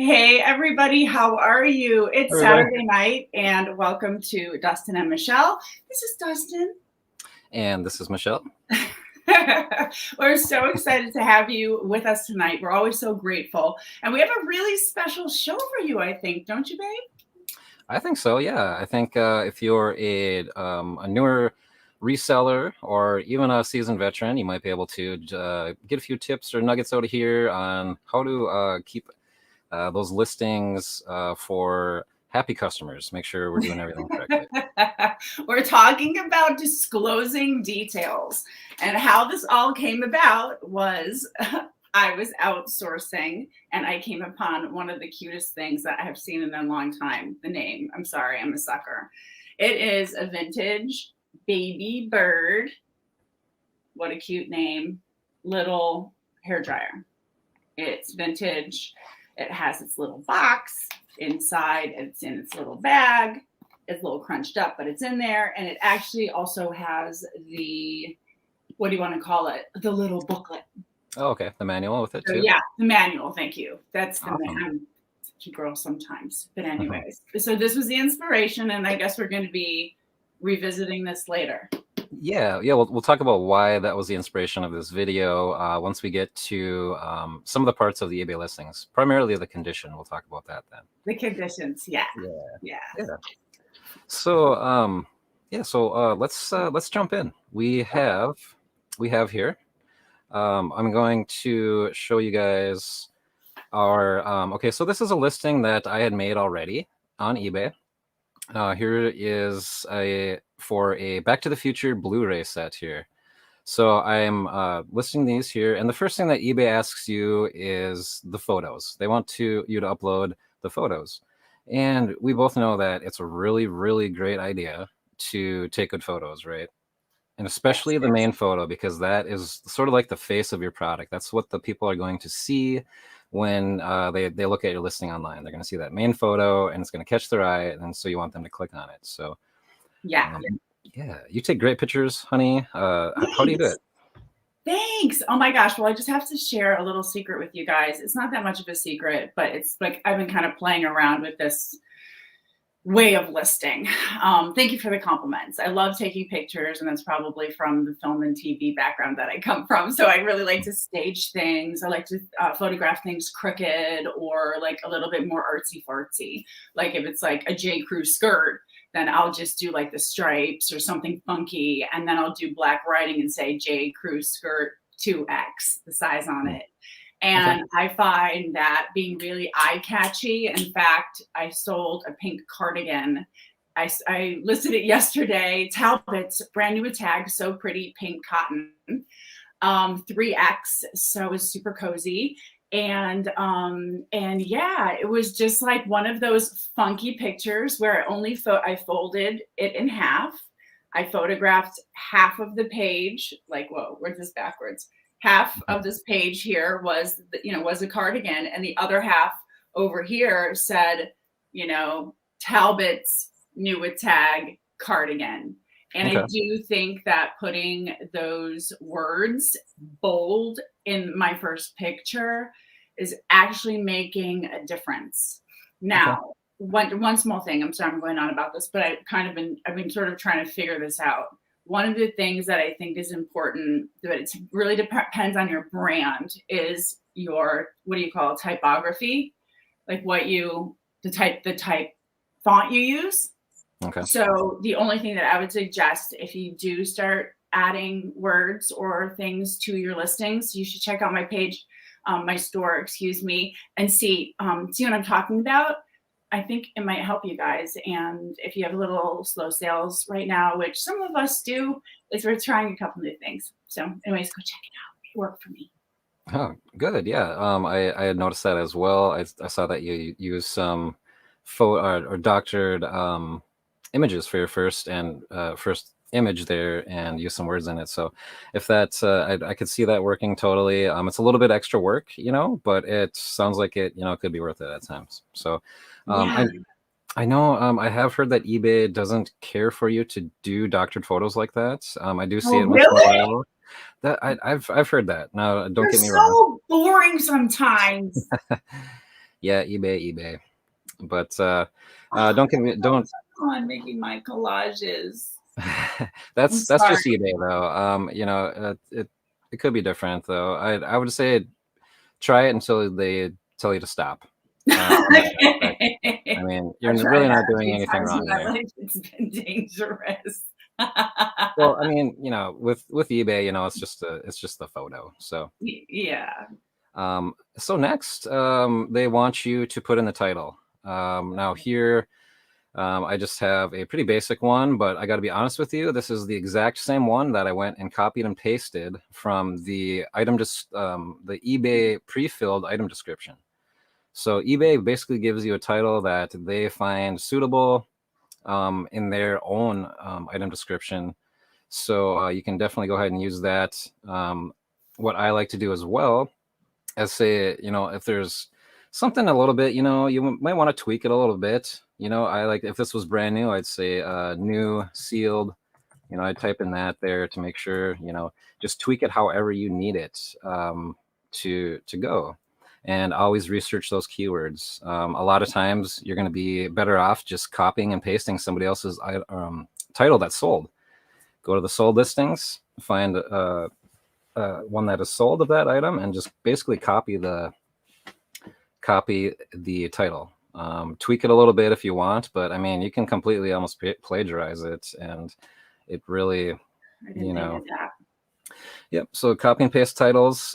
Hey, everybody, how are you? It's Everybody. Saturday night, and welcome to Dustin and Michelle. This is Dustin. And this is Michelle. We're so excited to have you with us tonight. We're always so grateful. And we have a really special show for you, I think. Don't you, babe? I think so, yeah. I think if you're a newer reseller or even a seasoned veteran, you might be able to get a few tips or nuggets out of here on how to keep those listings for happy customers. Make sure we're doing everything correctly. We're talking about disclosing details. And how this all came about was I was outsourcing and I came upon one of the cutest things that I have seen in a long time. The name, I'm sorry, I'm a sucker. It is a vintage baby bird. What a cute name. Little hair dryer. It's vintage. It has its little box inside. It's in its little bag. It's a little crunched up, but it's in there. And it actually also has the, what do you want to call it? The little booklet. Oh, okay. The manual with it too? Yeah, the manual. Thank you. That's the Awesome. I'm such a girl sometimes. But anyways, so this was the inspiration, and I guess we're going to be revisiting this later. Yeah. We'll talk about why that was the inspiration of this video once we get to some of the parts of the eBay listings, primarily the condition. We'll talk about that then. The conditions, yeah. So let's jump in. We have here. I'm going to show you guys our okay. So this is a listing that I had made already on eBay. Here is for a Back to the Future Blu-ray set here. So I'm listing these here, and the first thing that eBay asks you is the photos. They want you to upload the photos, and we both know that it's a really, really great idea to take good photos, right? And especially the main photo, because that is sort of like the face of your product. That's what the people are going to see when they look at your listing online. They're going to see that main photo, and it's going to catch their eye, and so you want them to click on it. So yeah, you take great pictures, honey. How do you do it? Thanks. Oh my gosh. Well, I just have to share a little secret with you guys. It's not that much of a secret, but it's like I've been kind of playing around with this way of listing. Thank you for the compliments. I love taking pictures, and that's probably from the film and TV background that I come from. So I really like to stage things. I like to photograph things crooked or like a little bit more artsy fartsy. Like if it's like a J. Crew skirt, then I'll just do like the stripes or something funky, and then I'll do black writing and say J. Crew skirt 2X, the size on it. And I find that being really eye-catchy. In fact, I sold a pink cardigan. I listed it yesterday. Talbot's brand new tag, so pretty, pink cotton, 3X. So it was super cozy. And yeah, it was just like one of those funky pictures where I folded it in half. I photographed half of the page. Like, whoa, where's this backwards? Half of this page here was a cardigan, and the other half over here said, Talbot's new tag cardigan. And I do think that putting those words bold in my first picture is actually making a difference. Now, one small thing, I'm sorry I'm going on about this, but I've been sort of trying to figure this out. One of the things that I think is important, but it really depends on your brand, is your, what do you call it, typography? Like the type font you use. Okay. So the only thing that I would suggest, if you do start adding words or things to your listings, you should check out my page, my store, and see what I'm talking about. I think it might help you guys. And if you have a little slow sales right now, which some of us do, is we're trying a couple new things. So anyways, go check it out. It worked for me. Oh, good. Yeah. I had noticed that as well. I saw that you use some photo or doctored images for your first image there, and use some words in it. So if that's I could see that working totally. It's a little bit extra work, but it sounds like it could be worth it at times. So I know I have heard that eBay doesn't care for you to do doctored photos like that. I do see it once in a while. I've heard that. Now, don't get me wrong. So boring sometimes. Yeah, eBay. But don't get me don't. On making my collages. I'm That's sorry. just eBay though. It could be different though. I would say try it until they tell you to stop. On that aspect. I mean, you're I've tried really that not a doing few anything times in wrong my there. life. It's been dangerous. Well, I mean, with eBay, it's just the photo. So Yeah. so next, they want you to put in the title. Now here, I just have a pretty basic one, but I got to be honest with you, this is the exact same one that I went and copied and pasted from the the eBay pre-filled item description. So eBay basically gives you a title that they find suitable in their own item description. So you can definitely go ahead and use that. What I like to do as well as say, if there's something a little bit, you might want to tweak it a little bit. I like if this was brand new, I'd say new sealed. I'd type in that there to make sure, just tweak it however you need it to go. And always research those keywords. A lot of times you're going to be better off just copying and pasting somebody else's title that's sold. Go to the sold listings, find one that is sold of that item, and just basically copy the title. Tweak it a little bit if you want, but I mean, you can completely almost plagiarize it, and it really, I didn't think of that. Yep. So copy and paste titles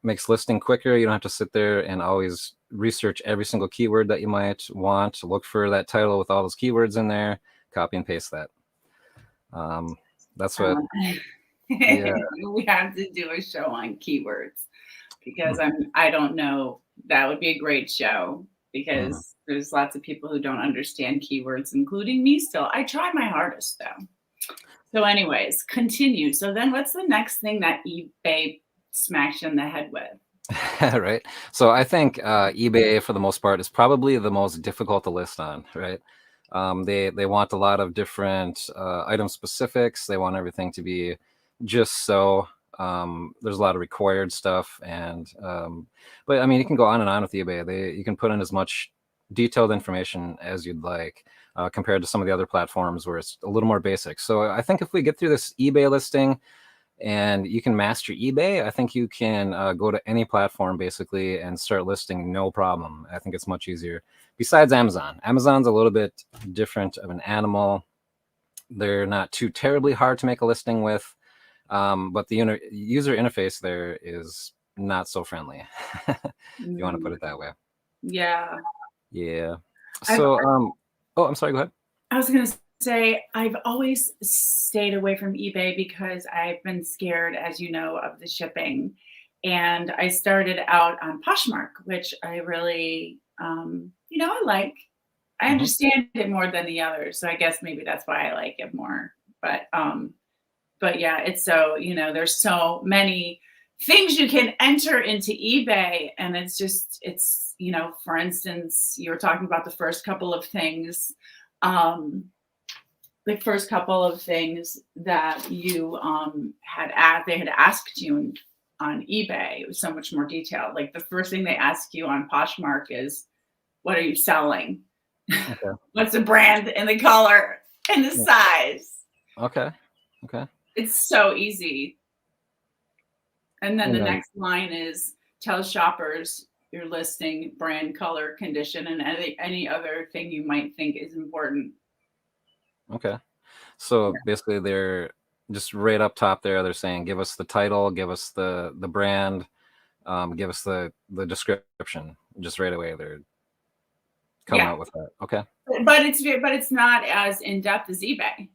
makes listing quicker. You don't have to sit there and always research every single keyword that you might want. Look for that title with all those keywords in there. Copy and paste that. That's what. Yeah. We have to do a show on keywords because I don't know. That would be a great show because there's lots of people who don't understand keywords, including me still. I try my hardest though. So anyways, continue. So then what's the next thing that eBay smacks you in the head with? Right. So I think eBay, for the most part, is probably the most difficult to list on, right? They want a lot of different item specifics. They want everything to be just so. There's a lot of required stuff, but I mean, you can go on and on with eBay. You can put in as much detailed information as you'd like. Compared to some of the other platforms where it's a little more basic. So I think if we get through this eBay listing and you can master eBay, I think you can go to any platform basically and start listing no problem. I think it's much easier. Besides Amazon. Amazon's a little bit different of an animal. They're not too terribly hard to make a listing with, but the user interface there is not so friendly, if you want to put it that way. Yeah. Yeah. So, oh, I'm sorry, go ahead. I was going to say, I've always stayed away from eBay because I've been scared, as you know, of the shipping. And I started out on Poshmark, which I really, I like. I understand it more than the others. So I guess maybe that's why I like it more. But yeah, it's so, there's so many things you can enter into eBay. And it's, for instance, you were talking about the first couple of things, that you they had asked you on eBay. It was so much more detailed. Like the first thing they ask you on Poshmark is, what are you selling? Okay. What's the brand and the color and the size? Okay. It's so easy. And then the next line is, tell shoppers your listing, brand, color, condition, and any other thing you might think is important. Okay. So basically they're just right up top there. They're saying, give us the title, give us the brand, give us the description. Just right away they're coming out with that. Okay. But it's not as in depth as eBay.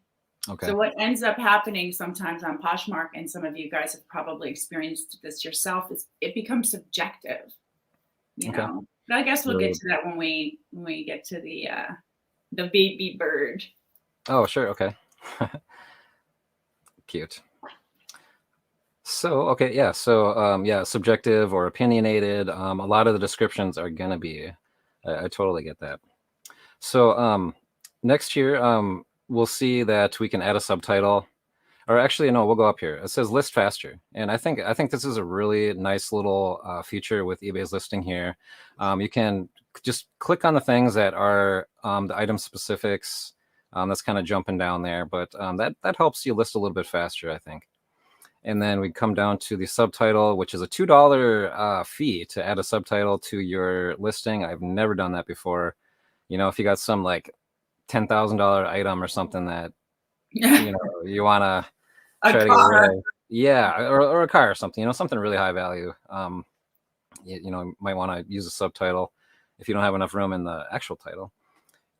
Okay. So what ends up happening sometimes on Poshmark, and some of you guys have probably experienced this yourself, is it becomes subjective. But I guess we'll get to that when we get to the baby bird. Oh, sure. Okay. Cute. So, okay. Yeah. So, subjective or opinionated. A lot of the descriptions are going to be, I totally get that. So, next year, we'll see that we can add a subtitle. or actually, no, we'll go up here. It says list faster. And I think this is a really nice little feature with eBay's listing here. You can just click on the things that are the item specifics. That's kind of jumping down there, but that helps you list a little bit faster, I think. And then we come down to the subtitle, which is a $2 fee to add a subtitle to your listing. I've never done that before. If you got some like $10,000 item or something that you want to try to get rid of, yeah, or a car or something, something really high value. You might want to use a subtitle if you don't have enough room in the actual title.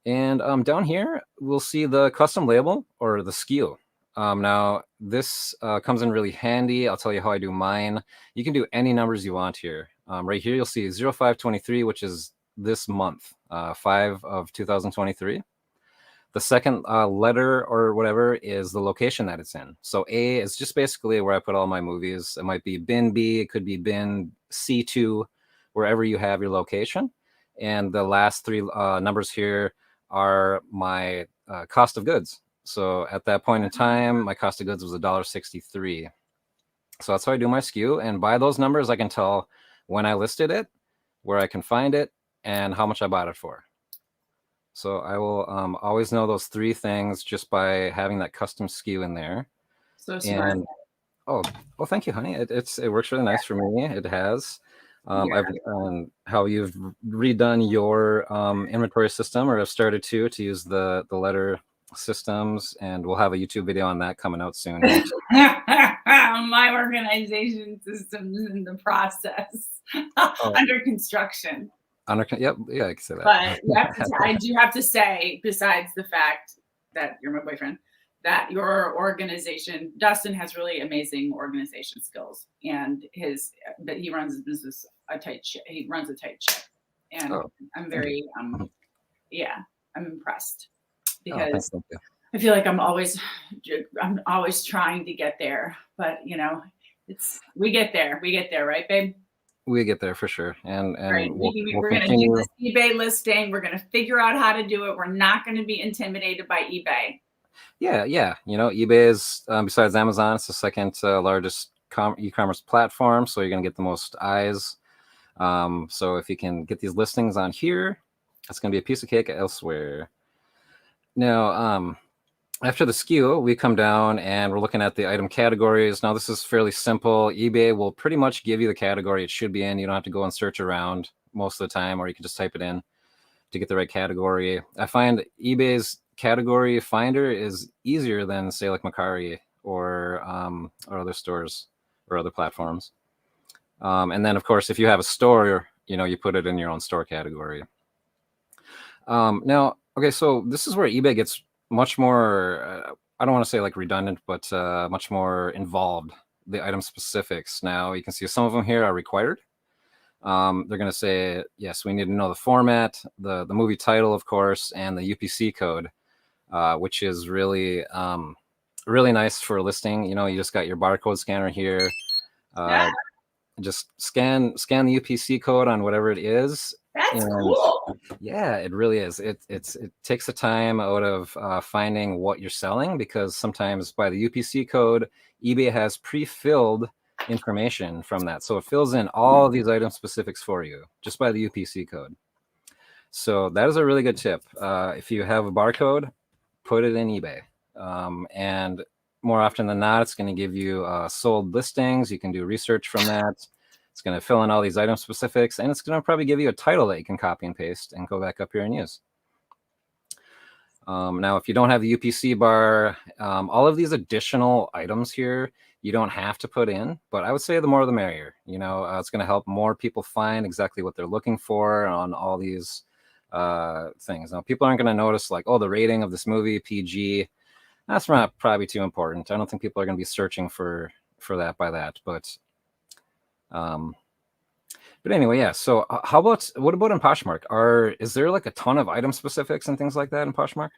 And down here, we'll see the custom label or the SKU. Now, this comes in really handy. I'll tell you how I do mine. You can do any numbers you want here. Right here, you'll see 0523, which is this month, 5 of 2023. The second letter or whatever is the location that it's in. So A is just basically where I put all my movies. It might be bin B, it could be bin C2, wherever you have your location. And the last three numbers here are my cost of goods. So at that point in time, my cost of goods was $1.63. So that's how I do my SKU. And by those numbers, I can tell when I listed it, where I can find it, and how much I bought it for. So I will always know those three things just by having that custom SKU in there. So smart. And well, thank you, honey. It works really nice for me. It has. I've how you've redone your inventory system, or have started to use the letter systems, and we'll have a YouTube video on that coming out soon. My organization system's in the process, under construction. Yep, yeah, I can say that. But I do have to say, besides the fact that you're my boyfriend, that your organization, Dustin has really amazing organization skills, and but he runs his business he runs a tight ship, and I'm very I'm impressed, because I feel like I'm always trying to get there, but we get there, right, babe? We get there for sure, and right. We're going to do this eBay listing. We're going to figure out how to do it. We're not going to be intimidated by eBay. Yeah. eBay is, besides Amazon, it's the second largest e-commerce platform, so you're going to get the most eyes. So if you can get these listings on here, it's going to be a piece of cake elsewhere. Now, after the SKU, we come down and we're looking at the item categories. Now, this is fairly simple. eBay will pretty much give you the category it should be in. You don't have to go and search around most of the time, or you can just type it in to get the right category. I find eBay's category finder is easier than, say, like Mercari or other stores or other platforms. And then, of course, if you have a store, you put it in your own store category. Now, okay, so this is where eBay gets much more, I don't want to say like redundant, but much more involved, the item specifics. Now you can see some of them here are required. They're going to say, yes, we need to know the format, the movie title, of course, and the UPC code, which is really, really nice for listing. You just got your barcode scanner here. Just scan the UPC code on whatever it is. That's cool. Yeah, it really is. It takes the time out of finding what you're selling, because sometimes by the UPC code, eBay has pre-filled information from that. So it fills in all these item specifics for you just by the UPC code. So that is a really good tip. If you have a barcode, put it in eBay. And more often than not, it's going to give you sold listings. You can do research from that. It's going to fill in all these item specifics, and it's going to probably give you a title that you can copy and paste and go back up here and use. Now, if you don't have the UPC bar, all of these additional items here, you don't have to put in, but I would say the more the merrier. It's going to help more people find exactly what they're looking for on all these things. Now, people aren't going to notice like, oh, the rating of this movie, PG. That's not probably too important. I don't think people are going to be searching for that by that, but anyway, yeah. So what about in Poshmark? Is there like a ton of item specifics and things like that in Poshmark?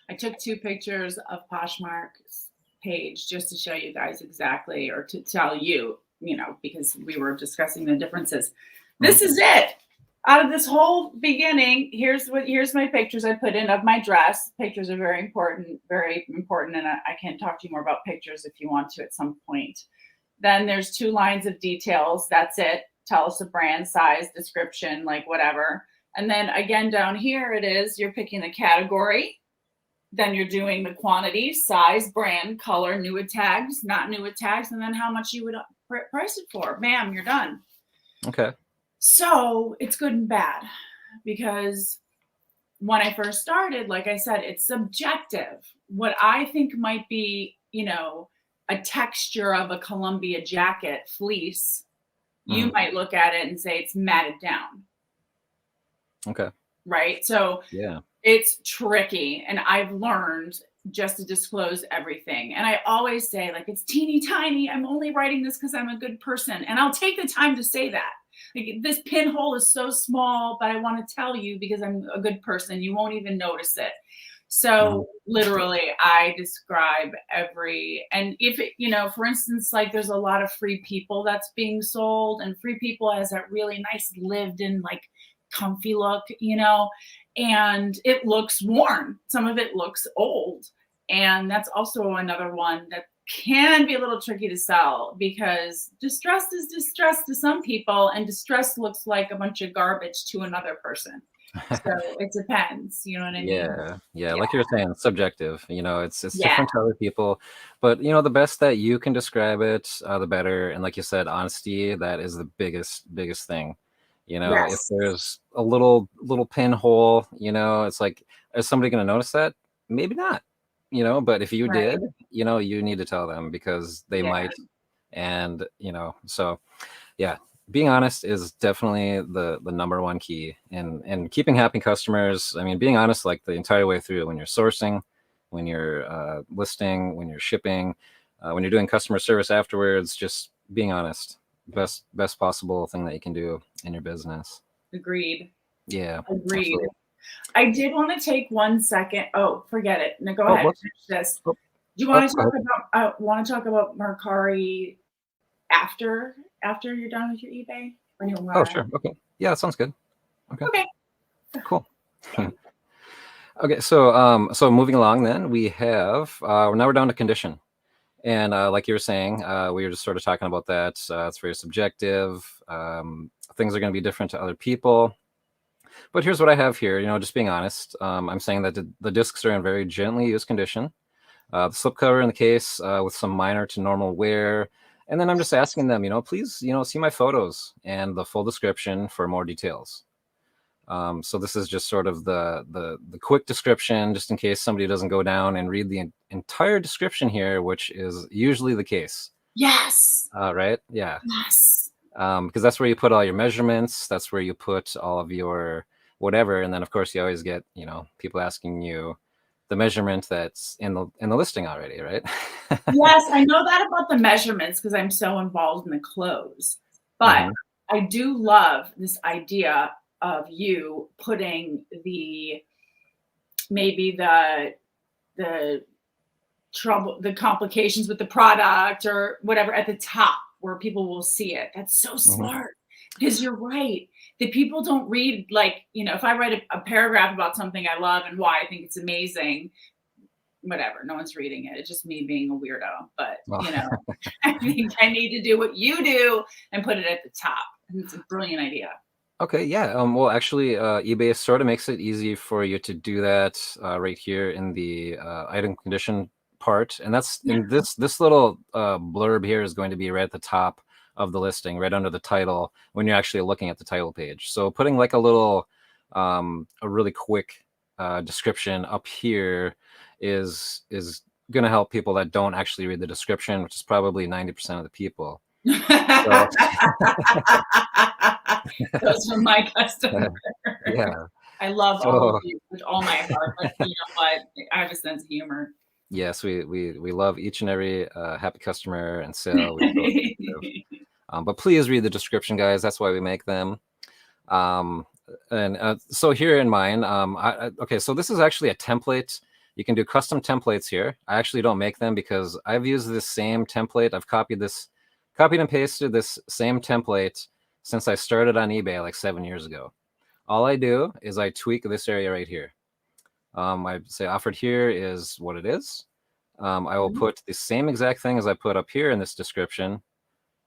I took 2 pictures of Poshmark's page just to show you guys exactly, or to tell you, because we were discussing the differences. This is it. out of this whole beginning, here's my pictures I put in of my dress. Pictures are very important, and I can talk to you more about pictures if you want to at some point. Then there's 2 lines of details. That's it. Tell us the brand, size, description, like whatever. And then again down here it is, you're picking the category. Then you're doing the quantity, size, brand, color, new at tags, not new at tags, and then how much you would price it for. Bam, you're done. Okay. So it's good and bad, because when I first started, like I said, it's subjective. What I think might be, a texture of a Columbia jacket fleece, you might look at it and say it's matted down. Okay. Right? So yeah, it's tricky. And I've learned just to disclose everything. And I always say, like, it's teeny tiny. I'm only writing this because I'm a good person. And I'll take the time to say that. Like, this pinhole is so small, but I want to tell you because I'm a good person. You won't even notice it. So literally I describe and if it, for instance, like there's a lot of Free People that's being sold, and Free People has that really nice lived in, like, comfy look, and it looks worn. Some of it looks old. And that's also another one that can be a little tricky to sell, because distressed is distressed to some people, and distressed looks like a bunch of garbage to another person. So it depends. You know what I mean? Yeah. Like you're saying, subjective. It's Yeah. different to other people, but the best that you can describe it, the better. And like you said, honesty, that is the biggest thing. If Yes. there's a little pinhole, it's like, is somebody going to notice that? Maybe not. But if you Right. did, you need to tell them, because they Yeah. might. And so yeah, being honest is definitely the number one key, and keeping happy customers. I mean, being honest, like, the entire way through, when you're sourcing, when you're listing, when you're shipping, when you're doing customer service afterwards, just being honest. Best possible thing that you can do in your business. Agreed. Yeah. Agreed. Absolutely. I did want to take 1 second. Oh, forget it. No, go Oh, ahead. whoops. Finish this. Oh, Do you want to go talk ahead. about Mercari after you're done with your eBay? Or you Oh, want sure. Okay. Yeah, that sounds good. Okay. Cool. Okay, so moving along, then we have now we're down to condition, and like you were saying, we were just sort of talking about that. It's very subjective. Things are going to be different to other people. But here's what I have here. Just being honest, I'm saying that the discs are in very gently used condition. The slipcover in the case with some minor to normal wear. And then I'm just asking them, please, see my photos and the full description for more details. So this is just sort of the quick description, just in case somebody doesn't go down and read the entire description here, which is usually the case. Yes. Right? Yeah. Yes. Because that's where you put all your measurements. That's where you put all of your whatever. And then, of course, you always get, people asking you the measurement that's in the listing already, right? Yes, I know that about the measurements because I'm so involved in the clothes. But I do love this idea of you putting maybe the trouble, the complications with the product or whatever at the top where people will see it. That's so smart, because you're right. The people don't read, like, if I write a paragraph about something I love and why I think it's amazing, whatever, no one's reading it. It's just me being a weirdo. But I think I need to do what you do and put it at the top. And it's a brilliant idea. Okay, yeah. Well, actually, eBay sort of makes it easy for you to do that right here in the item condition part, and that's in this little blurb here is going to be right at the top of the listing, right under the title, when you're actually looking at the title page. So putting like a little, a really quick description up here is going to help people that don't actually read the description, which is probably 90% of the people. So, those are my customers. Yeah. I love all of you with all my heart, but you know what? I have a sense of humor. Yes, we love each and every happy customer and sale. But please read the description, guys. That's why we make them. And so here in mine, okay, so this is actually a template. You can do custom templates here. I actually don't make them because I've used this same template. I've copied and pasted this same template since I started on eBay like 7 years ago. All I do is I tweak this area right here. I say offered here is what it is. I will Mhm. put the same exact thing as I put up here in this description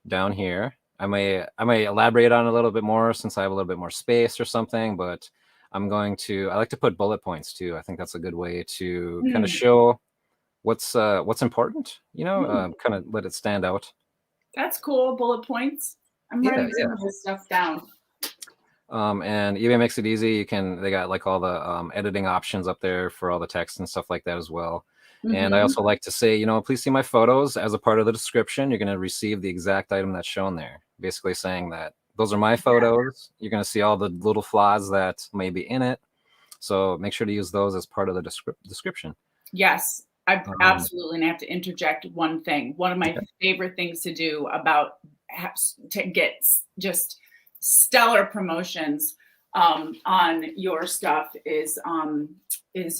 down here. I may elaborate on it a little bit more since I have a little bit more space or something, but I like to put bullet points too. I think that's a good way to kind of Mm, show what's important, mm. kind of let it stand out. That's cool. Bullet points. I'm Yeah, writing yeah. some of this stuff down. And eBay makes it easy. They got like all the editing options up there for all the text and stuff like that as well. And I Hmm. also like to say, please see my photos as a part of the description. You're going to receive the exact item that's shown there, basically saying that those are my photos. You're going to see all the little flaws that may be in it. So make sure to use those as part of the description. Yes, I Um, absolutely, and I have to interject one thing. One of my okay. favorite things to do about to get just stellar promotions on your stuff is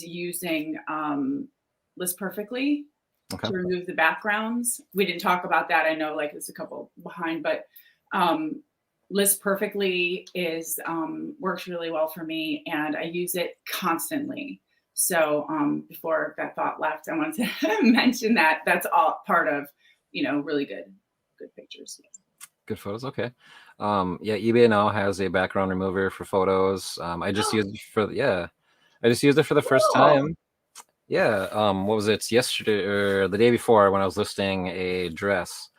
using List Perfectly Okay. to remove the backgrounds. We didn't talk about that. I know like it's a couple behind, but um, List Perfectly is works really well for me, and I use it constantly. So before that thought left, I wanted to mention that that's all part of, really good pictures. Good photos. Okay. Yeah, eBay now has a background remover for photos. I just used it for the first Cool. time. Yeah. What was it? Yesterday or the day before when I was listing a dress.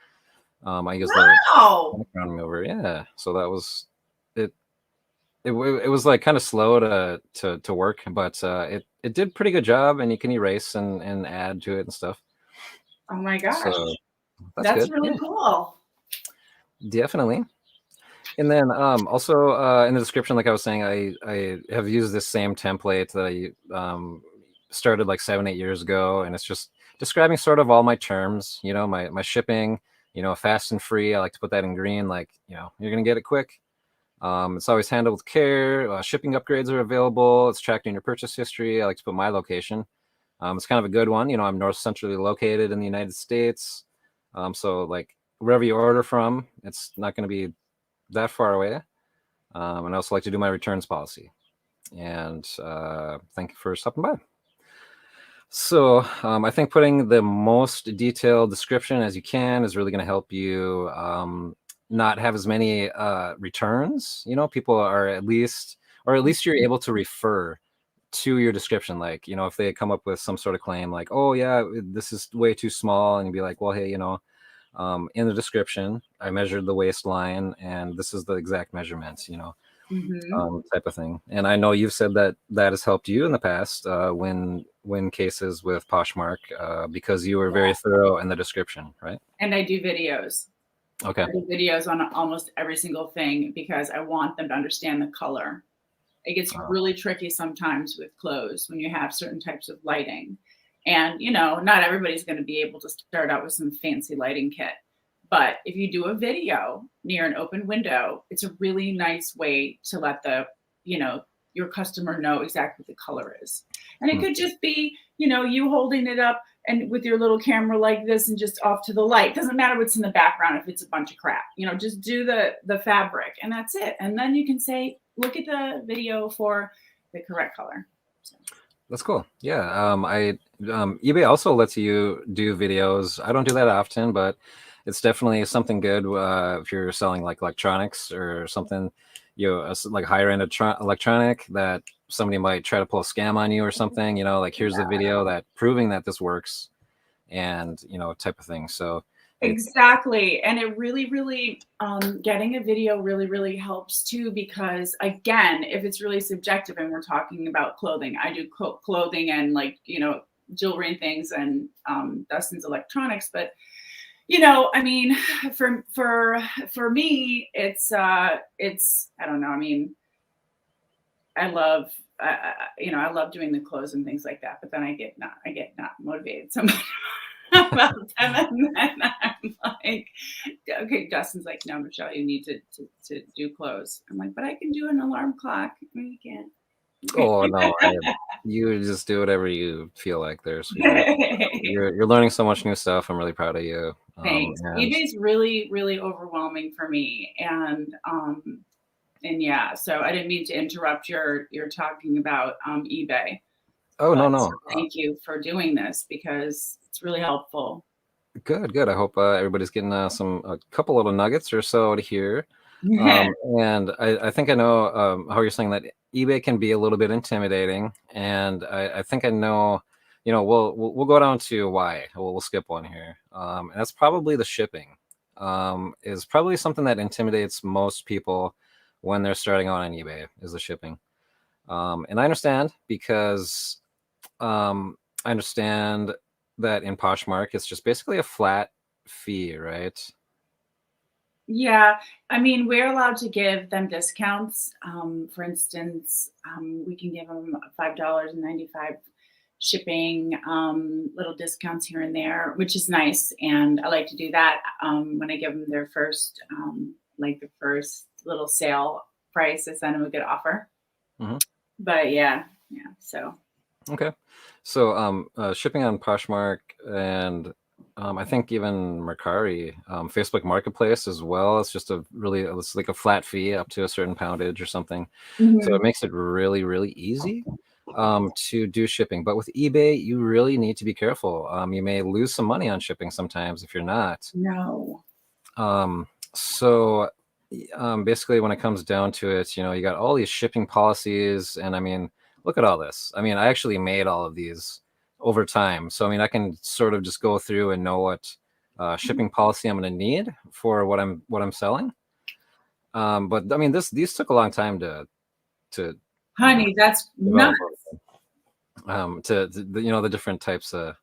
I used the Wow. background remover. Yeah. So that was it. It was like kind of slow to work, but it did pretty good job, and you can erase and add to it and stuff. Oh my So gosh. that's That's good. really Yeah, cool. definitely. And then also in the description, like I was saying, I have used this same template that I started like 7, 8 years ago, and it's just describing sort of all my terms. My shipping. Fast and free. I like to put that in green. Like you're gonna get it quick. It's always handled with care. Shipping upgrades are available. It's tracked in your purchase history. I like to put my location. It's kind of a good one. I'm north centrally located in the United States. So like wherever you order from, it's not going to be that far away. And I also like to do my returns policy. And thank you for stopping by. So I think putting the most detailed description as you can is really going to help you not have as many returns. People are or at least you're able to refer to your description. Like, if they come up with some sort of claim like, oh yeah, this is way too small, and you'd be like, well, hey, in the description, I measured the waistline and this is the exact measurements, Hmm. type of thing. And I know you've said that that has helped you in the past when cases with Poshmark because you were very thorough in the description, right? And I do videos. Okay. I do videos on almost every single thing because I want them to understand the color. It gets Uh, really tricky sometimes with clothes when you have certain types of lighting. And, not everybody's going to be able to start out with some fancy lighting kit. But if you do a video near an open window, it's a really nice way to let your customer know exactly what the color is. And it hmm. could just be, you holding it up and with your little camera like this and just off to the light. Doesn't matter what's in the background if it's a bunch of crap. Just do the fabric and that's it. And then you can say, look at the video for the correct color. So. That's cool. Yeah. eBay also lets you do videos. I don't do that often, but it's definitely something good if you're selling like electronics or something, like higher end electronic that somebody might try to pull a scam on you or something. Like here's the video that proving that this works, and type of thing. So it Exactly. And it really, really, getting a video really, really helps too, because again, if it's really subjective and we're talking about clothing, I do clothing and jewelry and things and Dustin's electronics. But, I mean, for me, I don't know. I mean, I love, I love doing the clothes and things like that, but then I get not motivated so much about them. And then I'm like, okay, Dustin's like, no, Michelle, you need to do clothes. I'm like, but I can do an alarm clock. No, you can't. Oh no, you just do whatever you feel like there, sweetheart. You're learning so much new stuff. I'm really proud of you. Thanks. And eBay's really, really overwhelming for me. And And yeah, so I didn't mean to interrupt your talking about eBay, Oh, but no, no. thank you for doing this because it's really helpful. Good, good. I hope everybody's getting a couple little nuggets or so to hear. And I think I know how you're saying that eBay can be a little bit intimidating, and I think I know. We'll go down to why. We'll skip one here, and that's probably the shipping. Is probably something that intimidates most people when they're starting out on eBay is the shipping. And I understand because I understand that in Poshmark it's just basically a flat fee, right? Yeah, I mean, we're allowed to give them discounts. For instance, we can give them $5.95 shipping, little discounts here and there, which is nice. And I like to do that when I give them their first, like the first little sale price. I send them a good offer. Hmm. But yeah. So Okay. So shipping on Poshmark and I think even Mercari, Facebook Marketplace as well. It's like a flat fee up to a certain poundage or something. So it mhm. makes it really, really easy to do shipping. But with eBay, you really need to be careful. You may lose some money on shipping sometimes if you're not. No. Um, so basically, when it comes down to it, you got all these shipping policies, and I mean, look at all this. I mean, I actually made all of these over time, so I mean, I can sort of just go through and know what shipping policy I'm going to need for what I'm selling. But I mean, these took a long time to you know Honey, that's develop nuts. to the different types of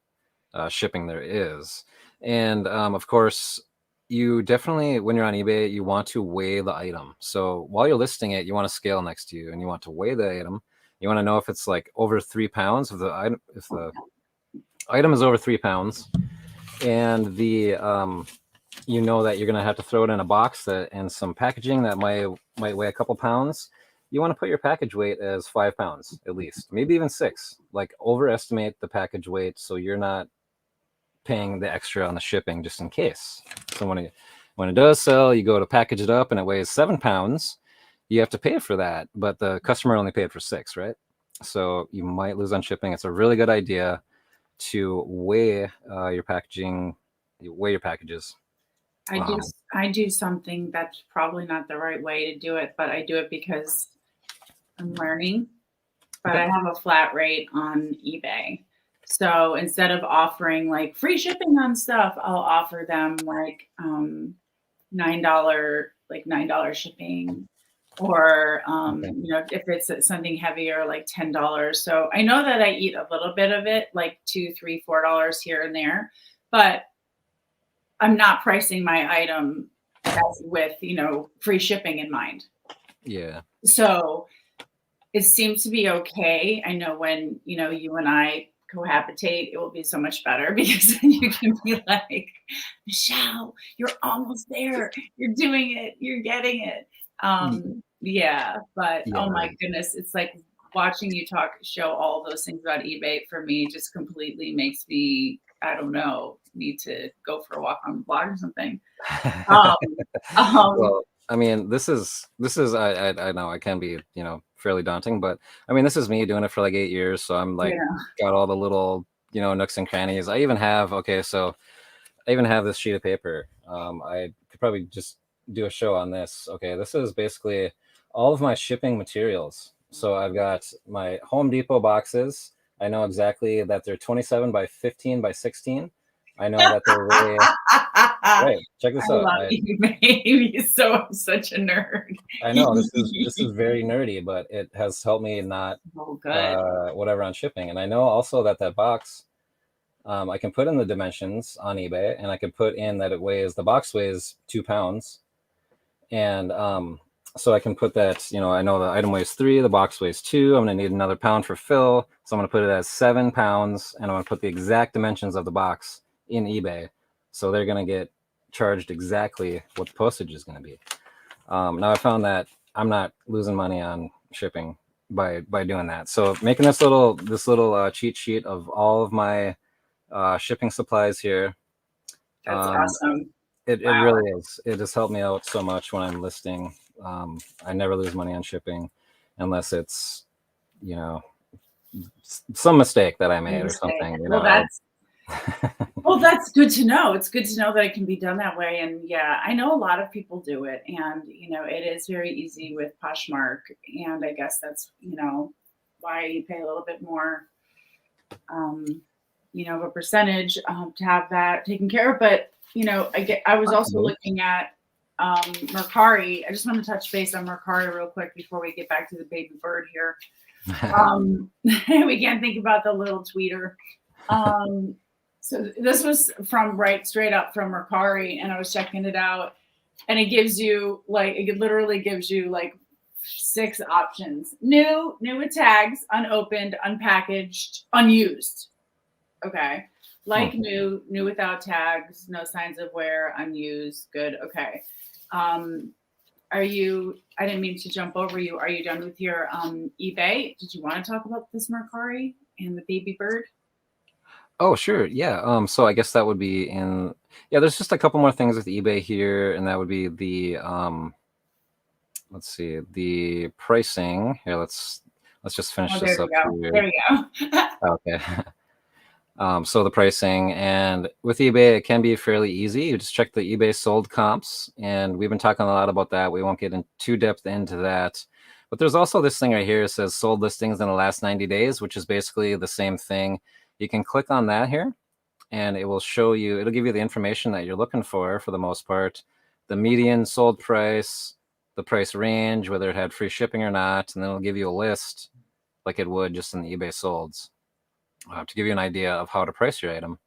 shipping there is. And of course, you definitely, when you're on eBay, you want to weigh the item. So while you're listing it, you want a scale next to you and you want to weigh the item. You want to know if it's like over 3 pounds, if the item is over 3 pounds, and you know that you're going to have to throw it in a box and some packaging that might weigh a couple pounds. You want to put your package weight as 5 pounds at least, maybe even 6. Like overestimate the package weight so you're not paying the extra on the shipping just in case. So when it does sell, you go to package it up and it weighs 7 pounds. You have to pay for that, but the customer only paid for 6, right? So you might lose on shipping. It's a really good idea to weigh your packaging, weigh your packages. I do Um, I do something that's probably not the right way to do it, but I do it because I'm learning. But okay. I have a flat rate on eBay. So instead of offering like free shipping on stuff, I'll offer them like $9 shipping or Okay. if it's something heavier like $10. So I know that I eat a little bit of it, like $2, $3, $4 here and there, but I'm not pricing my item as with, free shipping in mind. Yeah. So it seems to be okay. I know when, you and I cohabitate, it will be so much better because then you can be like, Michelle, you're almost there. You're doing it. You're getting it. Yeah, but Yeah. oh my goodness, it's like watching you show all those things about eBay for me just completely makes me, I don't know, need to go for a walk on the block or something. Um, um, Well, I mean, this is I know it can be fairly daunting, but I mean, this is me doing it for like 8 years, so I'm like yeah. got all the little nooks and crannies. I even have this sheet of paper. I could probably just do a show on this. Okay, this is basically all of my shipping materials. So I've got my Home Depot boxes. I know exactly that they're 27 by 15 by 16. I know that they're right. Check I this out. love you, babe. So I'm such a nerd. I know this is very nerdy, but it has helped me not Oh, good. whatever on shipping. And I know also that box, I can put in the dimensions on eBay, and I can put in that the box weighs 2 pounds, and so I can put that. I know the item weighs 3, the box weighs 2. I'm gonna need another pound for fill, so I'm gonna put it as 7 pounds, and I'm gonna put the exact dimensions of the box in eBay, so they're gonna get charged exactly what the postage is gonna be. Now I found that I'm not losing money on shipping by doing that. So making this little cheat sheet of all of my shipping supplies here. That's Um, awesome. it Wow. really is. It has helped me out so much when I'm listing. I never lose money on shipping unless it's, you know, some mistake that I made or something. You know, well, that's good to know. It's good to know that it can be done that way. And yeah, I know a lot of people do it, and it is very easy with Poshmark. And I guess that's why you pay a little bit more, of a percentage to have that taken care of. But I was also looking at Mercari. I just want to touch base on Mercari real quick before we get back to the baby bird here. We can't think about the little tweeter. So this was from straight up from Mercari, and I was checking it out, and it gives you it literally gives you 6 options: new with tags, unopened, unpackaged, unused. Okay. New without tags, no signs of wear, unused, good. Okay. I didn't mean to jump over you. Are you done with your eBay? Did you want to talk about this Mercari and the baby bird? Oh, sure. Yeah. So I guess that would be there's just a couple more things with eBay here, and that would be the let's see, the pricing. Here, let's just finish this up here. There you go. Okay. So the pricing, and with eBay, it can be fairly easy. You just check the eBay sold comps, and we've been talking a lot about that. We won't get in too depth into that. But there's also this thing right here. It says sold listings in the last 90 days, which is basically the same thing. You can click on that here, and it will show you, it'll give you the information that you're looking for the most part. The median sold price, the price range, whether it had free shipping or not, and then it'll give you a list like it would just in the eBay solds. To give you an idea of how to price your item,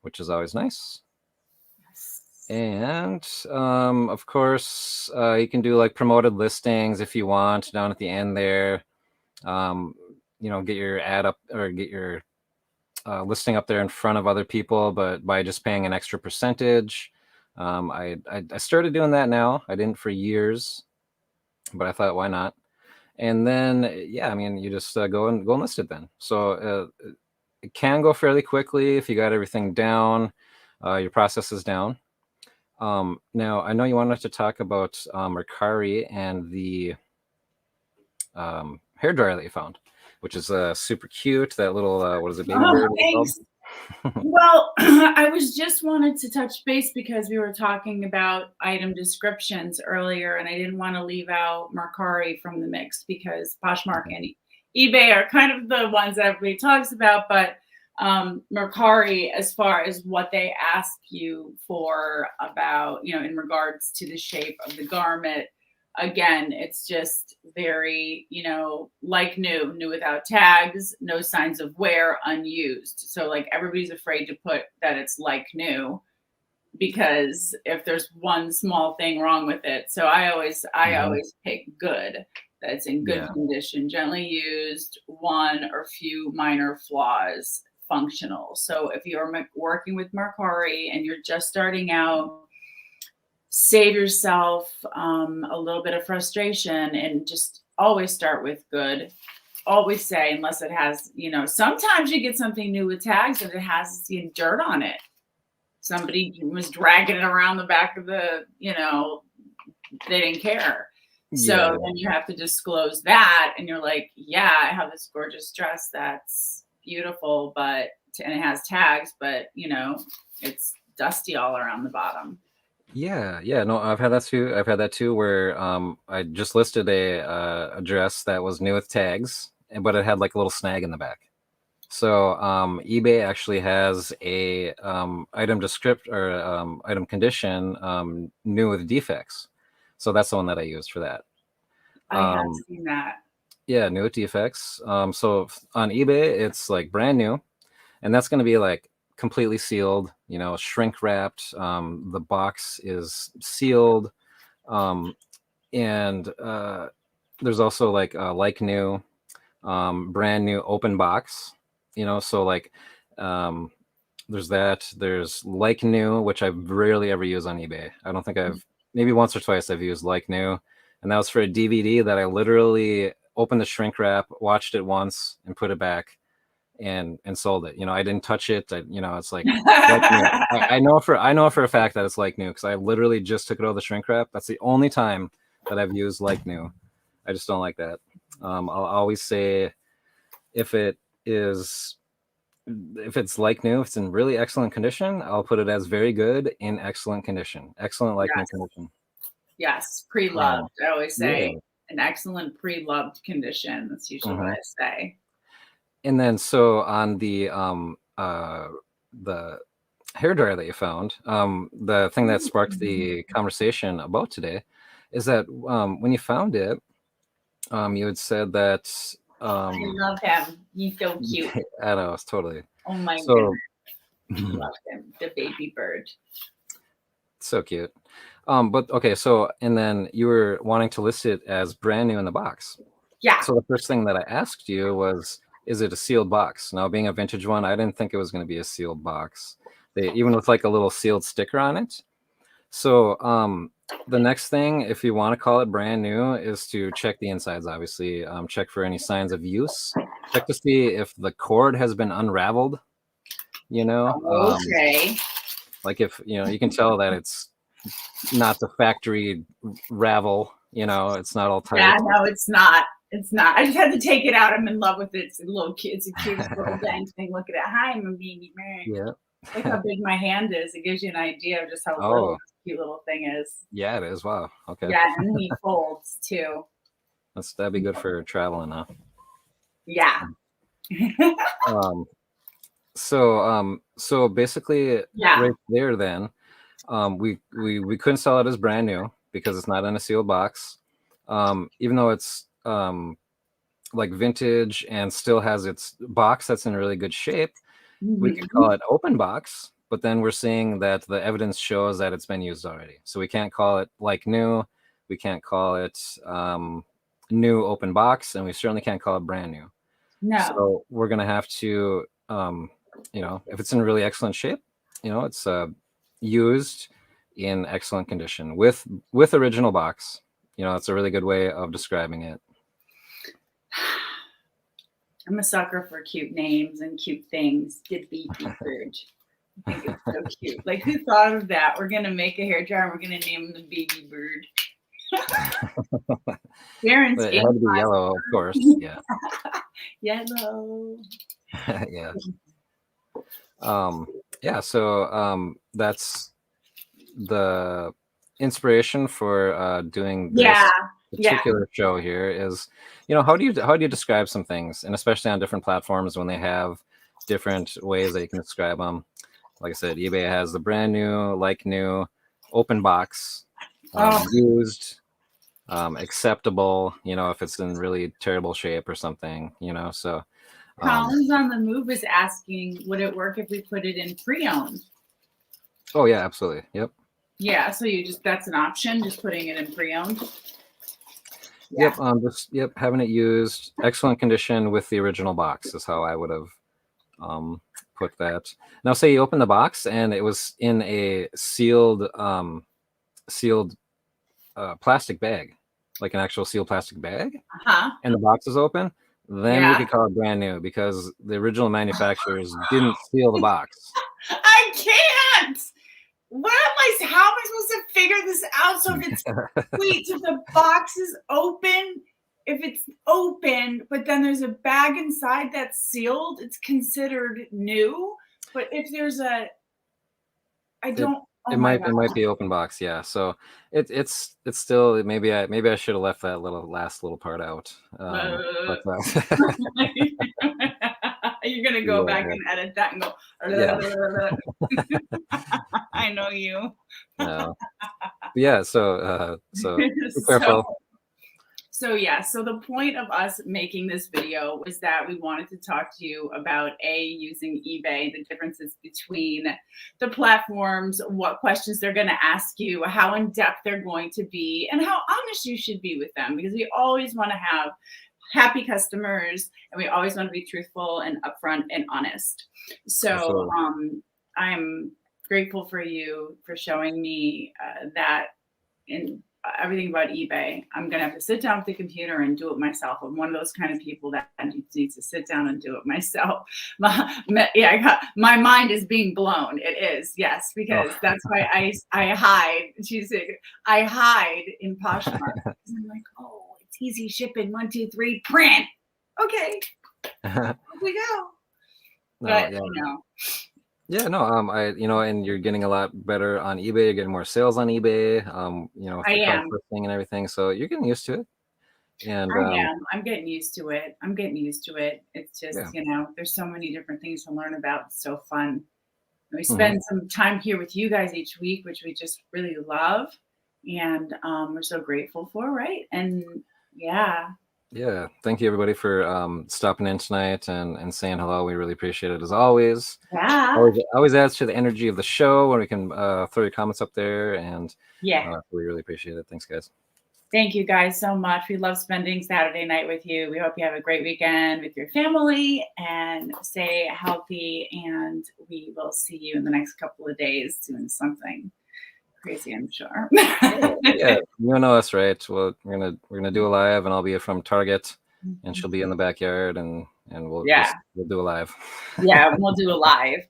which is always nice. Yes. And of course, you can do promoted listings if you want down at the end there. Get your ad up or get your listing up there in front of other people, but by just paying an extra percentage. I started doing that now. I didn't for years, but I thought, why not? And then, you just go and list it then. So it can go fairly quickly if you got everything down, your process is down. Now, I know you wanted to talk about Mercari and the hairdryer that you found, which is super cute. That little, what is it, baby bird? Thanks. Well, I just wanted to touch base because we were talking about item descriptions earlier, and I didn't want to leave out Mercari from the mix because Poshmark and eBay are kind of the ones that everybody talks about, but Mercari, as far as what they ask you for about, in regards to the shape of the garment, again, it's just very, new without tags, no signs of wear, unused. So everybody's afraid to put that it's new because if there's one small thing wrong with it. So I always pick good. That's in good condition, gently used, one or few minor flaws, functional. So if you're working with Mercari and you're just starting out, save yourself a little bit of frustration and just always start with good. Always say, unless it has, sometimes you get something new with tags and it has dirt on it. Somebody was dragging it around the back of the, they didn't care. So then you have to disclose that, and you're like, yeah, I have this gorgeous dress that's beautiful, and it has tags, but it's dusty all around the bottom. Yeah, no, I've had that too. Where I just listed a dress that was new with tags, but it had a little snag in the back. So eBay actually has a item description or item condition new with defects. So that's the one that I used for that. I have seen that. Yeah, new with defects. So on eBay, it's brand new, and that's going to be completely sealed, shrink wrapped. The box is sealed, and there's also new, brand new open box. So there's that. There's new, which I rarely ever use on eBay. I don't think maybe once or twice I've used new, and that was for a DVD that I literally opened the shrink wrap, watched it once, and put it back, and sold it. I didn't touch it. It's new. I know for a fact that it's new because I literally just took it out of the shrink wrap. That's the only time that I've used like new. I just don't like that. I'll always say if it's like new, if it's in really excellent condition, I'll put it as very good in excellent condition, excellent like new Yes. condition. Yes, pre-loved. I always Yeah. say an excellent pre-loved condition. That's usually what I say. And then so on the hairdryer that you found, the thing that sparked the conversation about today is that when you found it, you had said that I love him. He's so cute. I know, it's totally. Oh my So goodness. I love him. The baby bird. so cute. But okay, so and then you were wanting to list it as brand new in the box. Yeah. So the first thing that I asked you was, is it a sealed box? Now, being a vintage one, I didn't think it was going to be a sealed box. They even with like a little sealed sticker on it. So the next thing, if you want to call it brand new, is to check the insides, obviously. Check for any signs of use. Check to see if the cord has been unraveled, you know. Okay. Like if, you know, you can tell that it's not the factory ravel, you know, it's not all tight. Yeah, no, it's not. It's not. I just had to take it out. I'm in love with it. It's a little cute. It's a cute little dang thing. Look at it. Hi, I'm a baby man. Yeah. Look how big my hand is. It gives you an idea of just how little this cute little thing is. Yeah, it is. Wow. Okay. Yeah, and he folds too. That'd be good for traveling, huh? Yeah. So basically, Yeah. right there, then, we couldn't sell it as brand new because it's not in a sealed box. Even though it's like vintage and still has its box that's in really good shape, we could call it open box. But then we're seeing that the evidence shows that it's been used already, so we can't call it like new. We can't call it new open box, and we certainly can't call it brand new. No. So we're gonna have to, you know, if it's in really excellent shape, you know, it's used in excellent condition with original box. You know, that's a really good way of describing it. I'm a sucker for cute names and cute things. The baby bird. I think it's so cute. Like, who thought of that? We're gonna make a hairdryer and we're gonna name him the baby bird. Parents, It had to be yellow, of course. Yeah. Yellow. Yeah. Yeah. So that's the inspiration for doing this particular show here is, you know, how do you describe some things, and especially on different platforms when they have different ways that you can describe them. Like I said, eBay has the brand new, like new, open box, used, acceptable, you know, if it's in really terrible shape or something, you know. So Collins on the Move is asking, would it work if we put it in pre-owned? Oh yeah, absolutely. Yep. Yeah, so that's an option, just putting it in pre-owned. Yeah. Yep, having it used, excellent condition with the original box is how I would have put that. Now, say you open the box and it was in a sealed plastic bag, like an actual sealed plastic bag, and the box is open, then we could call it brand new because the original manufacturers didn't seal the box. I can't. How am I supposed to figure this out? So if it's wait, so the box is open. If it's open, but then there's a bag inside that's sealed, it's considered new. But if there's it might be open box, yeah. So it's still maybe I should have left that last little part out. You're gonna go back and edit that and go. I know you. No. Yeah. So be careful. So the point of us making this video was that we wanted to talk to you about using eBay, the differences between the platforms, what questions they're going to ask you, how in depth they're going to be, and how honest you should be with them, because we always want to have happy customers and we always want to be truthful and upfront and honest. So I'm grateful for you for showing me that in everything about eBay. I'm gonna have to sit down with the computer and do it myself. I'm one of those kind of people that needs to sit down and do it myself. My mind is being blown. It is, yes, because that's why I hide. She's like, I hide in Poshmark. I'm like, oh, it's easy shipping. 1, 2, 3, print. Okay, here we go. But Yeah, no, and you're getting a lot better on eBay. You're getting more sales on eBay. With the crowdsourcing and everything. So you're getting used to it. And I am. I'm getting used to it. It's just, there's so many different things to learn about. It's so fun. We spend some time here with you guys each week, which we just really love. And we're so grateful for, right? And yeah. Yeah, thank you everybody for stopping in tonight and saying hello. We really appreciate it as always. Yeah. Always adds to the energy of the show when we can throw your comments up there, and we really appreciate it. Thanks, guys. Thank you guys so much. We love spending Saturday night with you. We hope you have a great weekend with your family and stay healthy. And we will see you in the next couple of days doing something crazy, I'm sure. Yeah, you know us, right? Well, we're gonna do a live, and I'll be from Target, and she'll be in the backyard, and we'll do a live. Yeah, we'll do a live.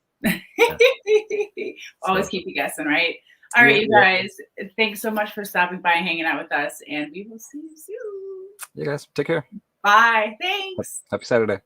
Always keep you guessing, right? All right, you guys. Thanks so much for stopping by and hanging out with us, and we will see you soon. You guys, take care. Bye. Thanks. Happy Saturday.